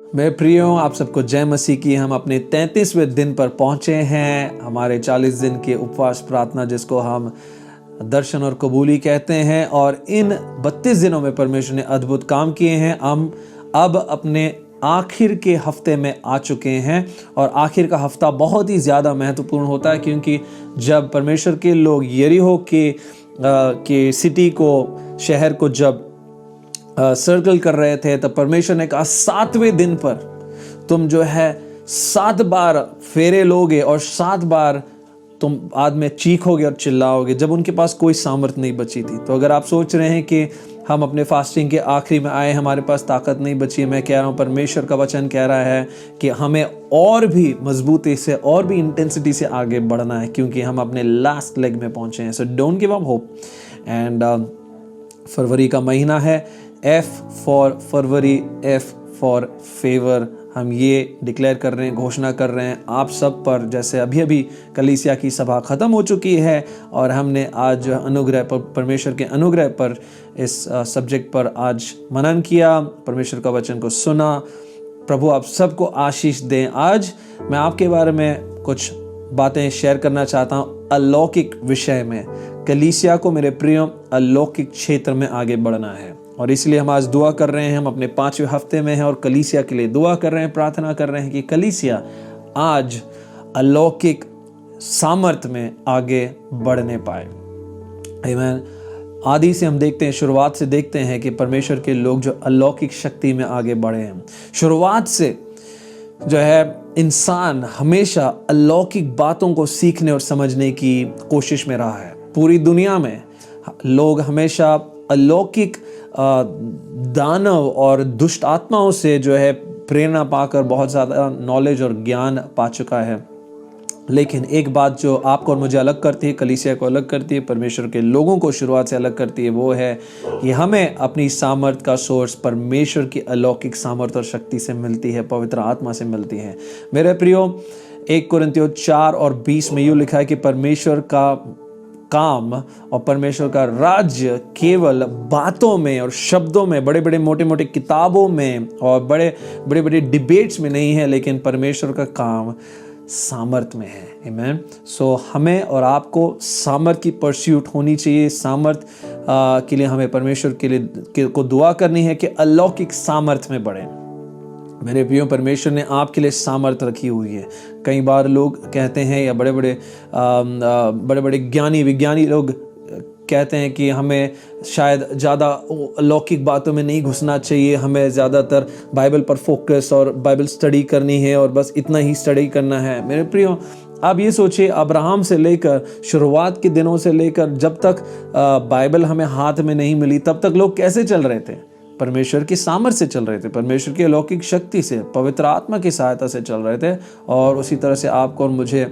मेरे प्रियो, आप सबको जय मसीह की। हम अपने 33वें दिन पर पहुंचे हैं। हमारे 40 दिन के उपवास प्रार्थना, जिसको हम दर्शन और कबूली कहते हैं, और इन 32 दिनों में परमेश्वर ने अद्भुत काम किए हैं। हम अब अपने आखिर के हफ्ते में आ चुके हैं, और आखिर का हफ्ता बहुत ही ज़्यादा महत्वपूर्ण होता है, क्योंकि जब परमेश्वर के लोग यरीहो के सिटी को, शहर को जब सर्कल कर रहे थे, तब परमेश्वर ने कहा 7वें दिन पर तुम जो है 7 बार फेरे लोगे और 7 बार तुम बाद में चीखोगे और चिल्लाओगे, जब उनके पास कोई सामर्थ्य नहीं बची थी। तो अगर आप सोच रहे हैं कि हम अपने फास्टिंग के आखिरी में आए, हमारे पास ताकत नहीं बची है, मैं कह रहा हूँ परमेश्वर का वचन कह रहा है कि हमें और भी मजबूती से और भी इंटेंसिटी से आगे बढ़ना है, क्योंकि हम अपने लास्ट लेग में पहुंचे हैं। So don't give up hope. And फरवरी का महीना है, F for February, F for favour. हम ये डिक्लेयर कर रहे हैं, घोषणा कर रहे हैं आप सब पर। जैसे अभी अभी कलीसिया की सभा खत्म हो चुकी है और हमने आज अनुग्रह पर, परमेश्वर के अनुग्रह पर इस सब्जेक्ट पर आज मनन किया, परमेश्वर का वचन को सुना। प्रभु आप सबको आशीष दें। आज मैं आपके बारे में कुछ बातें शेयर करना चाहता हूँ अलौकिक विषय में। कलीसिया को मेरे प्रियो अलौकिक क्षेत्र में आगे बढ़ना है, और इसलिए हम आज दुआ कर रहे हैं। हम अपने 5वें हफ्ते में हैं और कलीसिया के लिए दुआ कर रहे हैं, प्रार्थना कर रहे हैं कि कलीसिया आज अलौकिक सामर्थ्य में आगे बढ़ने पाए। आमीन। आदि से हम देखते हैं, शुरुआत से देखते हैं कि परमेश्वर के लोग जो अलौकिक शक्ति में आगे बढ़े हैं। शुरुआत से जो है इंसान हमेशा अलौकिक बातों को सीखने और समझने की कोशिश में रहा है। पूरी दुनिया में लोग हमेशा अलौकिक दानव और दुष्ट आत्माओं से जो है प्रेरणा पाकर बहुत ज़्यादा नॉलेज और ज्ञान पा चुका है। लेकिन एक बात जो आपको और मुझे अलग करती है, कलीसिया को अलग करती है, परमेश्वर के लोगों को शुरुआत से अलग करती है, वो है कि हमें अपनी सामर्थ का सोर्स परमेश्वर की अलौकिक सामर्थ और शक्ति से मिलती है, पवित्र आत्मा से मिलती है। मेरे प्रियो, 1 कुरिन्थियों 4:20 में यूँ लिखा है कि परमेश्वर का काम और परमेश्वर का राज्य केवल बातों में और शब्दों में, बड़े बड़े मोटे मोटे किताबों में और बड़े बड़े डिबेट्स में नहीं है, लेकिन परमेश्वर का काम सामर्थ में है। आमीन। सो हमें और आपको सामर्थ की परस्यूट होनी चाहिए। सामर्थ के लिए हमें परमेश्वर के लिए को दुआ करनी है कि अलौकिक सामर्थ में बढ़े। मेरे प्रियो, परमेश्वर ने आपके लिए सामर्थ रखी हुई है। कई बार लोग कहते हैं, या बड़े बड़े ज्ञानी विज्ञानी लोग कहते हैं कि हमें शायद ज़्यादा अलौकिक बातों में नहीं घुसना चाहिए, हमें ज़्यादातर बाइबल पर फोकस और बाइबल स्टडी करनी है और बस इतना ही स्टडी करना है। मेरे प्रियो, आप ये सोचिए, अब्राहम से लेकर शुरुआत के दिनों से लेकर जब तक बाइबल हमें हाथ में नहीं मिली, तब तक लोग कैसे चल रहे थे? परमेश्वर की सामर्थ से चल रहे थे, परमेश्वर की अलौकिक शक्ति से, पवित्र आत्मा की सहायता से चल रहे थे। और उसी तरह से आपको और मुझे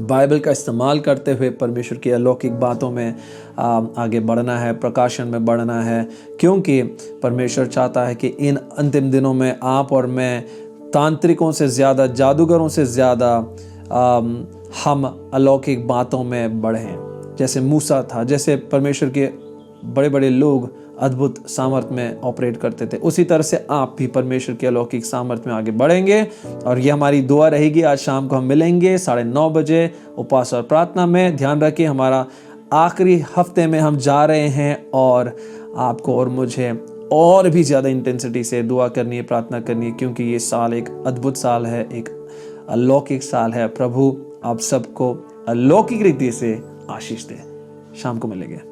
बाइबल का इस्तेमाल करते हुए परमेश्वर की अलौकिक बातों में आगे बढ़ना है, प्रकाशन में बढ़ना है, क्योंकि परमेश्वर चाहता है कि इन अंतिम दिनों में आप और मैं तांत्रिकों से ज़्यादा, जादूगरों से ज़्यादा हम अलौकिक बातों में बढ़ें। जैसे मूसा था, जैसे परमेश्वर के बड़े बड़े लोग अद्भुत सामर्थ में ऑपरेट करते थे, उसी तरह से आप भी परमेश्वर के अलौकिक सामर्थ में आगे बढ़ेंगे। और ये हमारी दुआ रहेगी। आज शाम को हम मिलेंगे 9:30 बजे उपवास और प्रार्थना में। ध्यान रखिए, हमारा आखिरी हफ्ते में हम जा रहे हैं, और आपको और मुझे और भी ज़्यादा इंटेंसिटी से दुआ करनी है, प्रार्थना करनी है, क्योंकि ये साल एक अद्भुत साल है, एक अलौकिक साल है। प्रभु आप सबको अलौकिक रीति से आशीष दे। शाम को मिलेंगे।